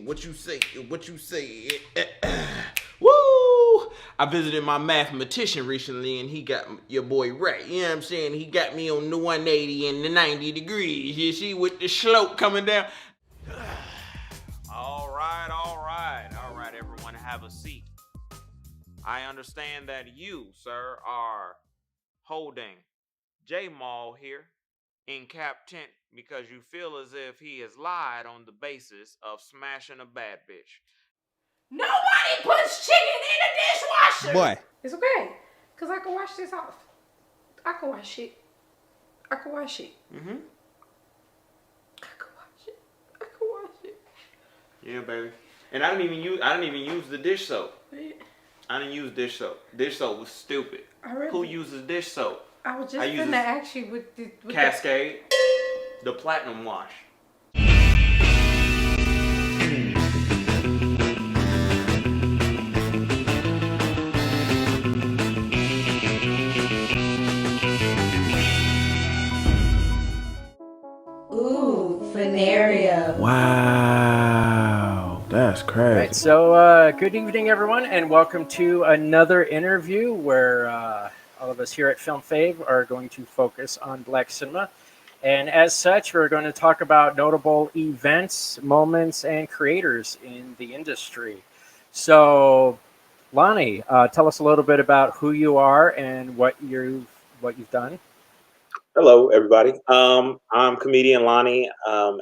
What you say? Woo! I visited my mathematician recently, and he got your boy right. You know what I'm saying? He got me on the 180 and the 90 degrees. You see, with the slope coming down. All right, everyone, have a seat. I understand that you, sir, are holding J-Maul here in cap tent because you feel as if he has lied on the basis of smashing a bad bitch. Nobody puts chicken in a dishwasher! Boy. It's okay, because I can wash this off. I can wash it. Mm-hmm. I can wash it. Yeah, baby. And I didn't even use the dish soap. I didn't use dish soap. Dish soap was stupid. Who uses dish soap? I was just gonna ask you with Cascade, the platinum wash. Ooh, Veneria. Wow, that's crazy. Right, so good evening, everyone, and welcome to another interview where all of us here at FilmFave are going to focus on Black cinema. And as such, we're going to talk about notable events, moments, and creators in the industry. So, Lonnie, tell us a little bit about who you are and what you've done. Hello, everybody. I'm Comedian Lonnie,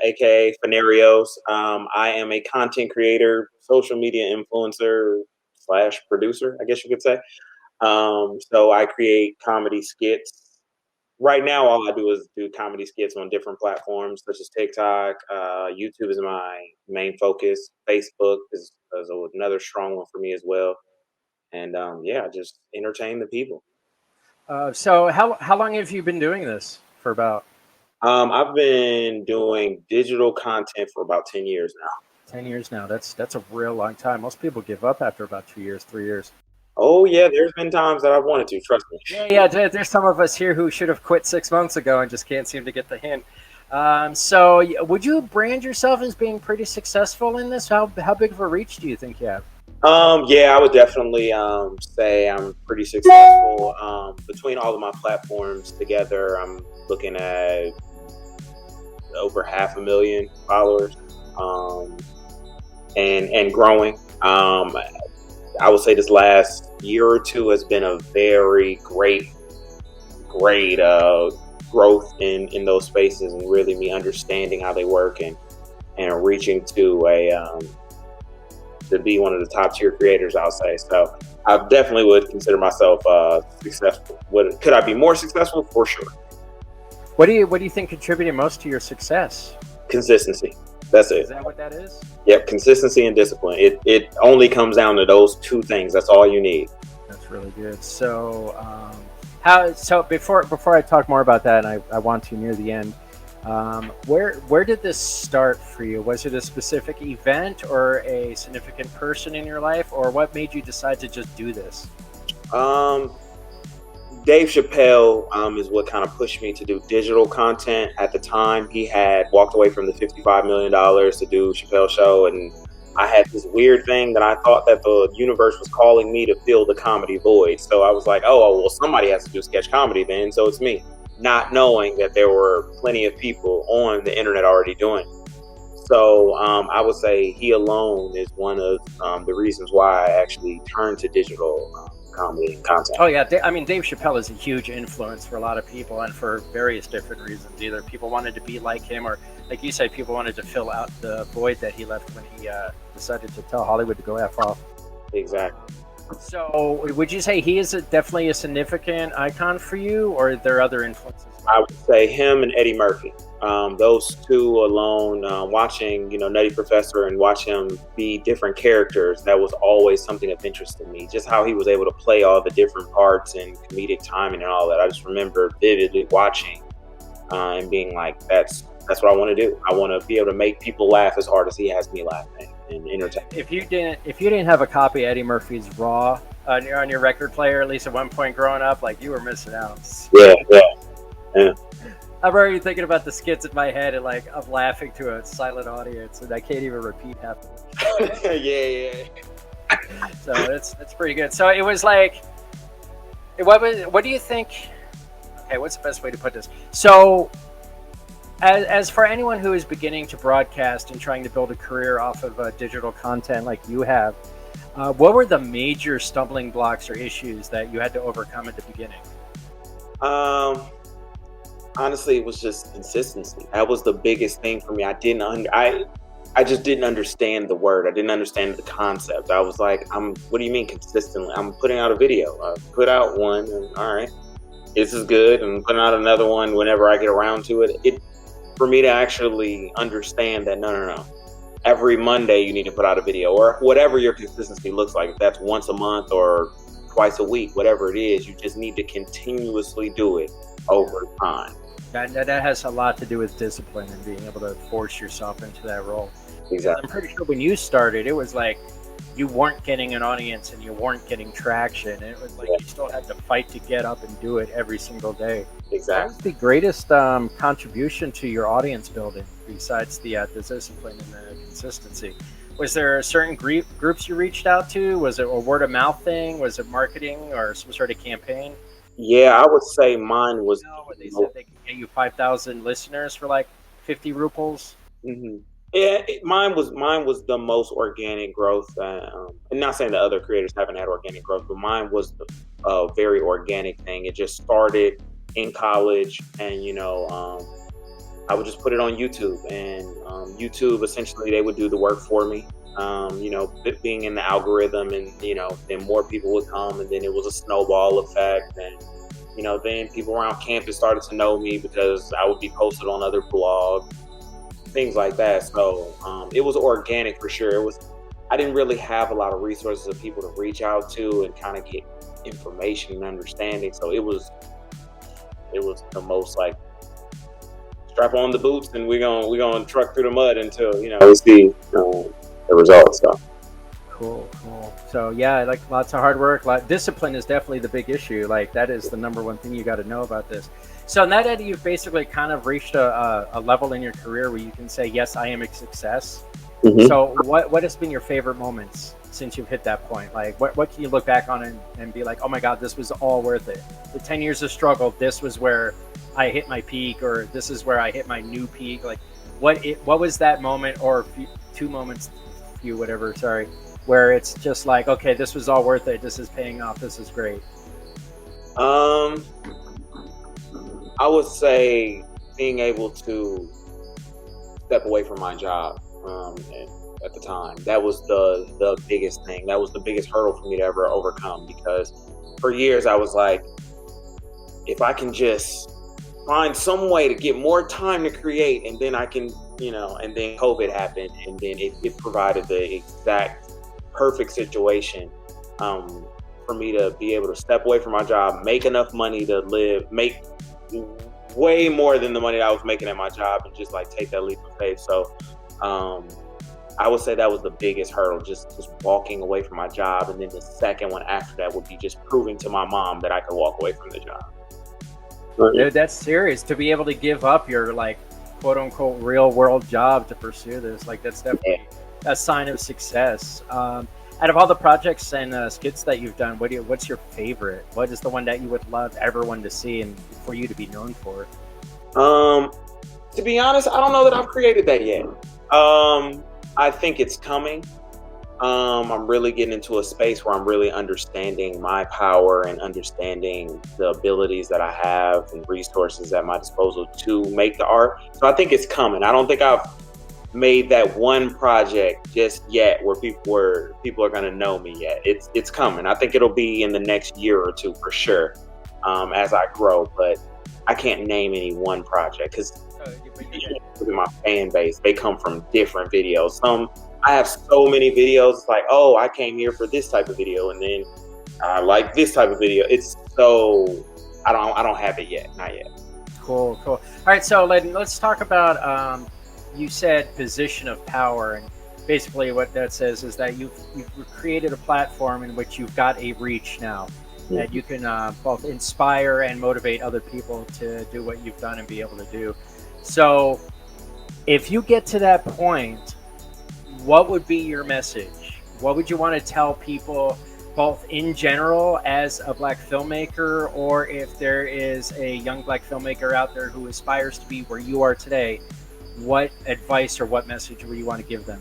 aka Fenarios. I am a content creator, social media influencer / producer, I guess you could say. So I create comedy skits. Right now, all I do is do comedy skits on different platforms such as TikTok. YouTube is my main focus. Facebook is another strong one for me as well. And I just entertain the people. So how long have you been doing this for about? I've been doing digital content for about 10 years now. 10 years now. That's a real long time. Most people give up after about 2 years, 3 years. Oh, yeah. There's been times that I've wanted to, trust me. Yeah. There's some of us here who should have quit 6 months ago and just can't seem to get the hint. So would you brand yourself as being pretty successful in this? How big of a reach do you think you have? I would definitely say I'm pretty successful. Between all of my platforms together, I'm looking at over 500,000 followers, and growing. I would say this last year or two has been a very great growth in those spaces, and really me understanding how they work and reaching to be one of the top tier creators, I'll say. So I definitely would consider myself successful. Could I be more successful? For sure. What do you think contributed most to your success? Consistency. That's it. Is that what that is? Yep, consistency and discipline. It only comes down to those two things. That's all you need. That's really good. So before I talk more about that, and I want to near the end, where did this start for you? Was it a specific event or a significant person in your life, or what made you decide to just do this? Dave Chappelle is what kind of pushed me to do digital content. At the time, he had walked away from the $55 million to do Chappelle Show, and I had this weird thing that I thought that the universe was calling me to fill the comedy void. So I was like, oh, well, somebody has to do sketch comedy then, so it's me. Not knowing that there were plenty of people on the internet already doing it. So I would say he alone is one of the reasons why I actually turned to digital comedy and content. Oh yeah, I mean, Dave Chappelle is a huge influence for a lot of people, and for various different reasons. Either people wanted to be like him, or like you said, people wanted to fill out the void that he left when he decided to tell Hollywood to go F off. Exactly. So would you say he is definitely a significant icon for you, or are there other influences? I would say him and Eddie Murphy. Those two alone, watching, Nutty Professor and watch him be different characters, that was always something of interest to me. Just how he was able to play all the different parts and comedic timing and all that. I just remember vividly watching and being like, that's what I want to do. I want to be able to make people laugh as hard as he has me laughing and entertain. If you didn't have a copy of Eddie Murphy's Raw on your record player, at least at one point growing up, like, you were missing out. Yeah. I'm already thinking about the skits in my head, and like I'm laughing to a silent audience, and I can't even repeat half of it. Yeah. So that's pretty good. So it was like, what do you think? Okay, what's the best way to put this? So, as for anyone who is beginning to broadcast and trying to build a career off of digital content like you have, what were the major stumbling blocks or issues that you had to overcome at the beginning? Honestly, it was just consistency. That was the biggest thing for me. I just didn't understand the word. I didn't understand the concept. I was like, what do you mean consistently? I'm putting out a video. I put out one, and all right, this is good, and putting out another one whenever I get around to it. For me to actually understand that, no. Every Monday you need to put out a video, or whatever your consistency looks like. If that's once a month or twice a week, whatever it is, you just need to continuously do it over time. That has a lot to do with discipline and being able to force yourself into that role. Exactly. I'm pretty sure when you started, it was like you weren't getting an audience and you weren't getting traction. And it was like you still had to fight to get up and do it every single day. Exactly. What was the greatest contribution to your audience building besides the discipline and the consistency? Was there certain groups you reached out to? Was it a word of mouth thing? Was it marketing or some sort of campaign? Yeah, I would say mine was. Where they said they could get you 5,000 listeners for like 50 rupees. Mm-hmm. Yeah, mine was the most organic growth. I'm not saying the other creators haven't had organic growth, but mine was a very organic thing. It just started in college, and I would just put it on YouTube, and YouTube essentially they would do the work for me. Being in the algorithm, and then more people would come, and then it was a snowball effect, and then people around campus started to know me because I would be posted on other blogs, things like that. So it was organic for sure. I didn't really have a lot of resources of people to reach out to and kind of get information and understanding. So it was the most like strap on the boots and we're gonna truck through the mud until we see the results. So cool. So yeah, like lots of hard work. Discipline is definitely the big issue. Like that is the number one thing you got to know about this. So now that you've basically kind of reached a level in your career where you can say, yes, I am a success. Mm-hmm. So what has been your favorite moments since you've hit that point? Like what can you look back on and be like, oh my God, this was all worth it. The 10 years of struggle, this was where I hit my peak, or this is where I hit my new peak. Like what was that moment, or two moments, where it's just like, okay, this was all worth it. This is paying off. This is great. I would say being able to step away from my job at the time. That was the biggest thing. That was the biggest hurdle for me to ever overcome, because for years I was like, if I can just find some way to get more time to create, and then I can, and then COVID happened, and then it provided the exact perfect situation for me to be able to step away from my job, make enough money to live, make way more than the money that I was making at my job, and just like take that leap of faith. So I would say that was the biggest hurdle, just walking away from my job. And then the second one after that would be just proving to my mom that I could walk away from the job. Dude, that's serious. To be able to give up your like quote unquote real world job to pursue this, like that's definitely a sign of success. Out of all the projects and skits that you've done, what's your favorite? What is the one that you would love everyone to see and for you to be known for? To be honest, I don't know that I've created that yet. I think it's coming. I'm really getting into a space where I'm really understanding my power and understanding the abilities that I have and resources at my disposal to make the art. So I think it's coming. I don't think I've made that one project just yet where people are going to know me yet. It's coming. I think it'll be in the next year or two for sure, as I grow. But I can't name any one project because my fan base, they come from different videos. I have so many videos. It's like, oh, I came here for this type of video, and then I like this type of video. It's so I don't have it yet, not yet. Cool. All right, so let's talk about. You said position of power, and basically what that says is that you've created a platform in which you've got a reach now. that you can both inspire and motivate other people to do what you've done and be able to do. So if you get to that point, what would be your message? What would you want to tell people, both in general as a Black filmmaker, or if there is a young Black filmmaker out there who aspires to be where you are today, what advice or what message would you want to give them?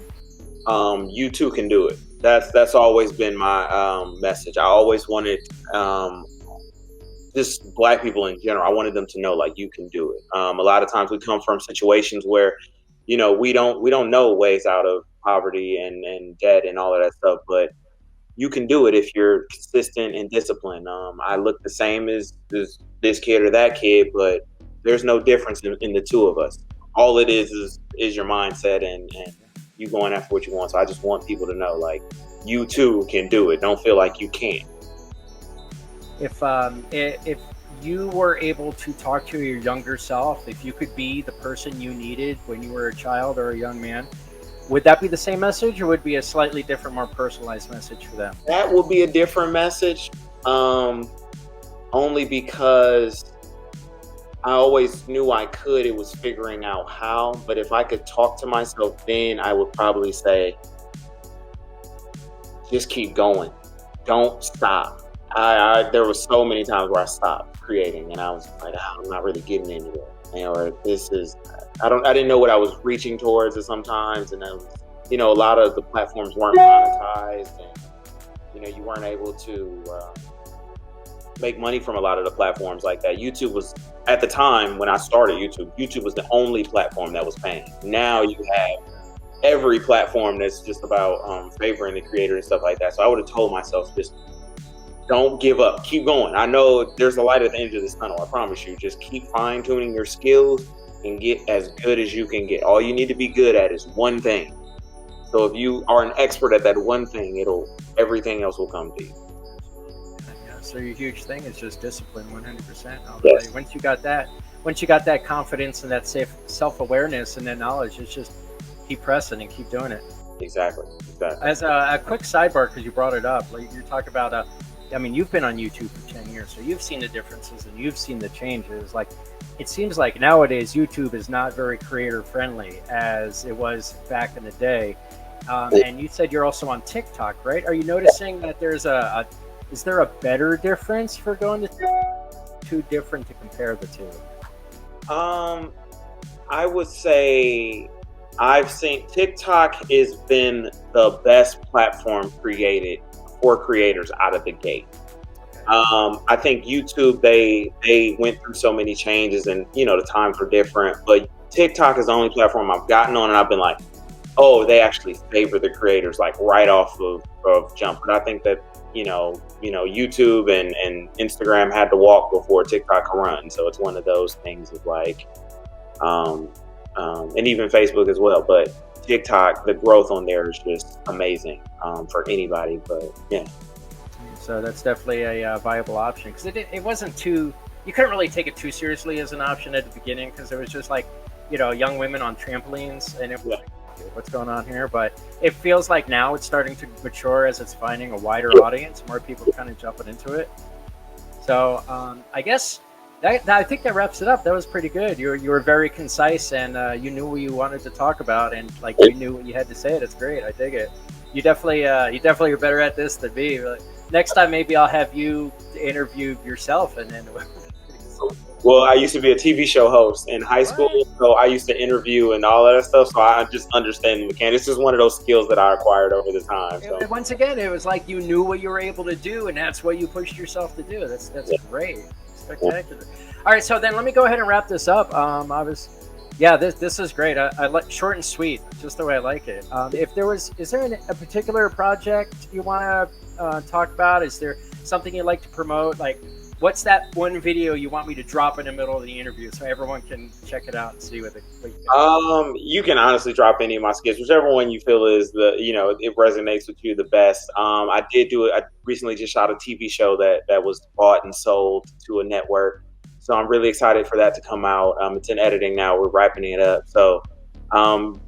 You too can do it. That's always been my message. I always wanted just Black people in general. I wanted them to know, like, you can do it. A lot of times we come from situations where, you know, we don't know ways out of poverty and debt and all of that stuff, but you can do it if you're consistent and disciplined. I look the same as this kid or that kid, but there's no difference in the two of us. All it is your mindset and you going after what you want. So I just want people to know, like, you too can do it. Don't feel like you can't. If you were able to talk to your younger self, if you could be the person you needed when you were a child or a young man, would that be the same message, or would it be a slightly different, more personalized message for them? That will be a different message, only because I always knew I could. It was figuring out how. But if I could talk to myself then, I would probably say, just keep going. Don't stop. There was so many times where I stopped creating, and I was like, I'm not really getting anywhere. Or this is, I didn't know what I was reaching towards at sometimes, and it was, you know, a lot of the platforms weren't monetized, and you know, you weren't able to make money from a lot of the platforms like that. YouTube was, at the time when I started YouTube was the only platform that was paying. Now you have every platform that's just about favoring the creator and stuff like that. So I would have told myself, just don't give up. Keep going. I know there's a light at the end of this tunnel. I promise you. Just keep fine-tuning your skills and get as good as you can get. All you need to be good at is one thing. So if you are an expert at that one thing, everything else will come to you. Yeah, so your huge thing is just discipline, 100%. Yes. Once you got that confidence and that self-awareness and that knowledge, it's just keep pressing and keep doing it. Exactly. As a quick sidebar, because you brought it up, like you talk about, I mean, you've been on YouTube for 10 years, so you've seen the differences and you've seen the changes. Like, it seems like nowadays YouTube is not very creator friendly as it was back in the day. And you said you're also on TikTok, right? Are you noticing that there's is there a better difference for going to too different to compare the two? I would say I've seen TikTok has been the best platform created for creators out of the gate. I think YouTube, they went through so many changes, and you know, the times were different, but TikTok is the only platform I've gotten on and I've been like, oh, they actually favor the creators, like right off of jump. But I think that you know YouTube and Instagram had to walk before TikTok could run. So it's one of those things of like and even Facebook as well. But TikTok, the growth on there is just amazing for anybody. But yeah. So that's definitely a viable option, because it wasn't too, you couldn't really take it too seriously as an option at the beginning, because it was just like, you know, young women on trampolines, and it was like, what's going on here? But it feels like now it's starting to mature as it's finding a wider audience, more people kind of jumping into it. So I guess I think that wraps it up. That was pretty good. You were very concise, and you knew what you wanted to talk about, and like you knew what you had to say. That's great. I dig it. You definitely are better at this than me. Next time, maybe I'll have you interview yourself, and then. Well, I used to be a TV show host in high school, so I used to interview and all of that stuff. So I just understand the mechanics. It's just one of those skills that I acquired over the time. So. And once again, it was like you knew what you were able to do, and that's what you pushed yourself to do. That's great, spectacular. All right, so then let me go ahead and wrap this up. This is great. I like short and sweet, just the way I like it. Is there a particular project you want to talk about? Is there something you'd like to promote? Like, what's that one video you want me to drop in the middle of the interview so everyone can check it out and see what you can honestly drop any of my skits, whichever one you feel is it resonates with you the best. I recently just shot a TV show that was bought and sold to a network. So I'm really excited for that to come out. It's in editing now. We're wrapping it up. So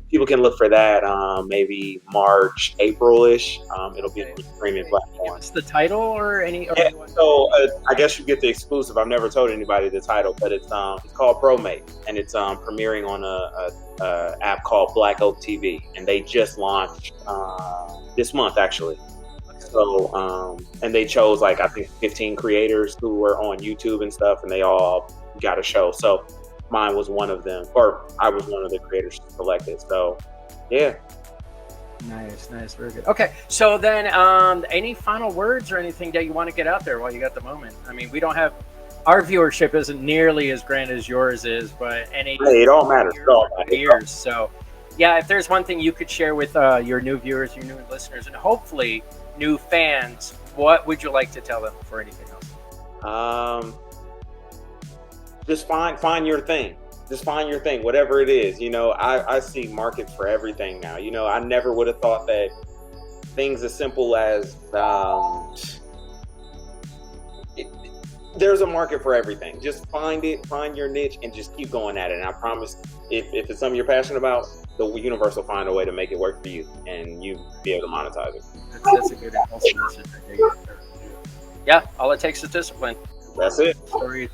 people can look for that maybe March, April-ish. It'll be on the streaming platform. What's the title or any? Yeah, so I guess you get the exclusive. I've never told anybody the title, but it's called Promate, and it's premiering on a app called Black Oak TV, and they just launched this month actually. So and they chose like I think 15 creators who were on YouTube and stuff, and they all got a show. So mine was one of them, or I was one of the creators selected. So yeah. Nice, very good. Okay, so then any final words or anything that you want to get out there while you got the moment? I mean, we don't have, our viewership isn't nearly as grand as yours is, but any Hey, it all matters. It all matters. years. So yeah, if there's one thing you could share with your new viewers, your new listeners, and hopefully new fans, what would you like to tell them for anything else? Just find your thing. Just find your thing, whatever it is. You know, I see markets for everything now. You know, I never would have thought that things as simple as there's a market for everything. Just find your niche, and just keep going at it. And I promise, if it's something you're passionate about, the universe will find a way to make it work for you, and you be able to monetize it. That's a good impulse message. Yeah, all it takes is discipline. That's it.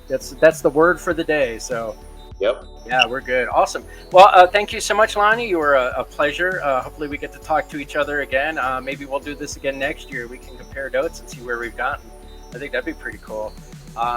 That's the word for the day. So. Yep. Yeah, we're good. Awesome. Well, thank you so much, Lonnie. You were a pleasure. Hopefully we get to talk to each other again. Maybe we'll do this again next year. We can compare notes and see where we've gotten. I think that'd be pretty cool.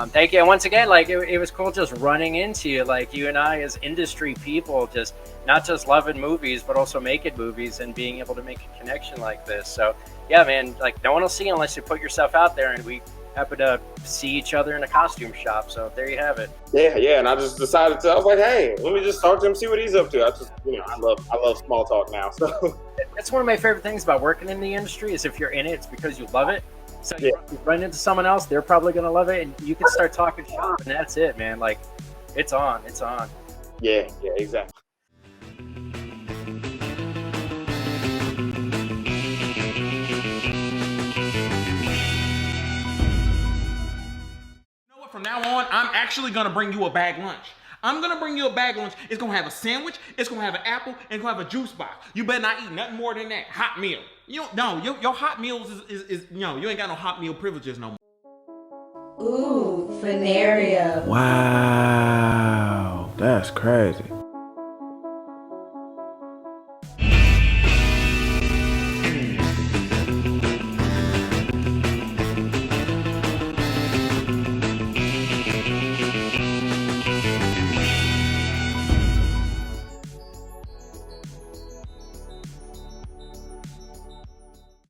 Thank you. And once again, like it was cool just running into you, like you and I as industry people, just not just loving movies, but also making movies and being able to make a connection like this. So yeah, man, like no one will see you unless you put yourself out there, and we happen to see each other in a costume shop. So there you have it. Yeah. And I just decided I was like, hey, let me just talk to him, see what he's up to. I love small talk now. So that's one of my favorite things about working in the industry is if you're in it, it's because you love it. So you run into someone else, they're probably going to love it, and you can start talking shop, and that's it, man. Like, it's on. Yeah, exactly. From now on, I'm actually gonna bring you a bag lunch. I'm gonna bring you a bag lunch. It's gonna have a sandwich, it's gonna have an apple, and it's gonna have a juice box. You better not eat nothing more than that. Hot meal. Your hot meals is you ain't got no hot meal privileges no more. Ooh, Fanaria. Wow, that's crazy.